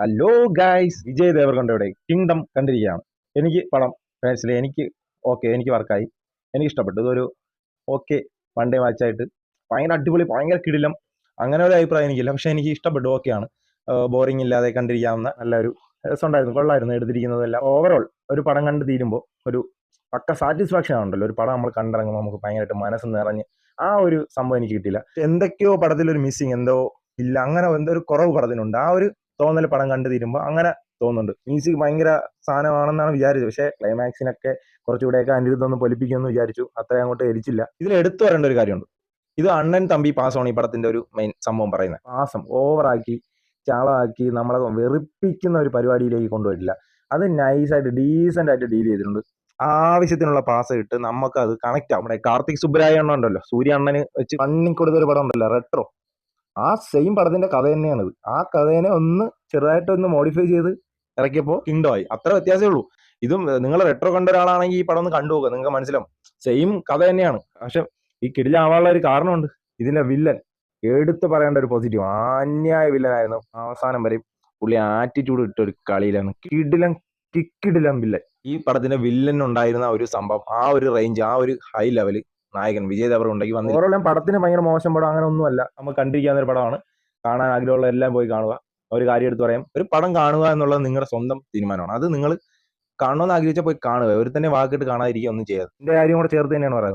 Hello guys, Vijay ദേവർകൊണ്ടയുടെ Kingdom കണ്ടിരിക്കുകയാണ്. എനിക്ക് പടം പേഴ്സണലി എനിക്ക് വർക്കായി, എനിക്ക് ഇഷ്ടപ്പെട്ടു. ഇതൊരു ഓക്കെ വൺ ഡേ മാച്ചായിട്ട് ഭയങ്കര അടിപൊളി, ഭയങ്കര കിടിലം അങ്ങനെ ഒരു അഭിപ്രായം എനിക്കില്ല. പക്ഷെ എനിക്ക് ഇഷ്ടപ്പെട്ടു, ഓക്കെയാണ്. ബോറിംഗ് ഇല്ലാതെ കണ്ടിരിക്കാവുന്ന നല്ലൊരു രസമുണ്ടായിരുന്നു, കൊള്ളായിരുന്നു എടുത്തിരിക്കുന്നതെല്ലാം. ഓവറോൾ ഒരു പടം കണ്ട് തീരുമ്പോൾ ഒരു പക്ക സാറ്റിസ്ഫാക്ഷൻ ആണല്ലോ. ഒരു പടം നമ്മൾ കണ്ടിറങ്ങുമ്പോൾ നമുക്ക് ഭയങ്കരമായിട്ട് മനസ്സ് നിറഞ്ഞ് ആ ഒരു സംഭവം എനിക്ക് കിട്ടിയില്ല. എന്തൊക്കെയോ പടത്തിലൊരു മിസ്സിങ് എന്തോ ഇല്ല, അങ്ങനെ എന്തോ ഒരു കുറവ് പടത്തിനുണ്ട്. ആ ഒരു തോന്നൽ പടം കണ്ടു തീരുമ്പോൾ അങ്ങനെ തോന്നുന്നുണ്ട്. മ്യൂസിക് ഭയങ്കര സാധനമാണെന്നാണ് വിചാരിച്ചത്, പക്ഷേ ക്ലൈമാക്സിനൊക്കെ കുറച്ചുകൂടെയൊക്കെ അനിരുദ്ധം പൊലിപ്പിക്കുമെന്ന് വിചാരിച്ചു. അത്രയും അങ്ങോട്ട് എരിച്ചില്ല. ഇതിൽ എടുത്തു പറയേണ്ട ഒരു കാര്യമുണ്ട്. ഇത് അണ്ണൻ തമ്പി പാസമാണ് ഈ പടത്തിന്റെ ഒരു മെയിൻ സംഭവം പറയുന്നത്. പാസം ഓവറാക്കി ചാളമാക്കി നമ്മളെ വെറുപ്പിക്കുന്ന ഒരു പരിപാടിയിലേക്ക് കൊണ്ടുപോയിട്ടില്ല. അത് നൈസായിട്ട് ഡീസന്റ് ആയിട്ട് ഡീൽ ചെയ്തിട്ടുണ്ട്. ആവശ്യത്തിനുള്ള പാസ് ഇട്ട് നമുക്ക് അത് കണക്ട് ആവും. നമ്മുടെ കാർത്തിക് സുബ്രായ അണ്ണൻ ഉണ്ടല്ലോ, സൂര്യ അണ്ണന് വെച്ച് കണ്ണി കൊടുത്തൊരു പടം ഉണ്ടല്ലോ, റെട്രോ. ആ സെയിം പടത്തിന്റെ കഥ തന്നെയാണിത്. ആ കഥേനെ ഒന്ന് ചെറുതായിട്ടൊന്ന് മോഡിഫൈ ചെയ്ത് ഇറക്കിയപ്പോൾ കിങ്ഡം ആയി. അത്ര വ്യത്യാസമേ ഉള്ളൂ. ഇതും നിങ്ങൾ റെട്രോ കണ്ട ഒരാളാണെങ്കിൽ ഈ പടം ഒന്ന് കണ്ടുപോകുക, നിങ്ങൾക്ക് മനസ്സിലാവും. സെയിം കഥ തന്നെയാണ്. പക്ഷെ ഈ കിടിലാവാനുള്ള ഒരു കാരണമുണ്ട്. ഇതിലെ വില്ലൻ എടുത്തു പറയേണ്ട ഒരു പോസിറ്റീവ്, അന്യായ വില്ലനായിരുന്നു. അവസാനം വരെ പുള്ളി ആറ്റിറ്റ്യൂഡ് ഇട്ട ഒരു കളിയിലാണ്. കിക്കിടിലം വില്ലൻ. ഈ പടത്തിന്റെ വില്ലൻ ഉണ്ടായിരുന്ന ഒരു സംഭവം, ആ ഒരു റേഞ്ച്, ആ ഒരു ഹൈ ലെവല് നായകൻ വിജയ് ദേവറുണ്ടെങ്കിൽ വന്നു. ഓവറോൾ പടത്തിന് ഭയങ്കര മോശം പടം അങ്ങനെ ഒന്നുമല്ല. നമുക്ക് കണ്ടിരിക്കാവുന്ന ഒരു പടമാണ്. കാണാൻ ആഗ്രഹമുള്ള എല്ലാം പോയി കാണുക. ഒരു കാര്യം എടുത്ത് പറയാം, ഒരു പടം കാണുക എന്നുള്ളത് നിങ്ങളുടെ സ്വന്തം തീരുമാനമാണ്. അത് നിങ്ങൾ കാണണമെന്ന് ആഗ്രഹിച്ചാൽ പോയി കാണുക. ഒരു തന്നെ വാക്കിട്ട് കാണാതിരിക്കുക ഒന്നും ചെയ്യാതെ. എന്റെ കാര്യം കൂടെ ചേർത്ത് തന്നെയാണ് പറയുന്നത്.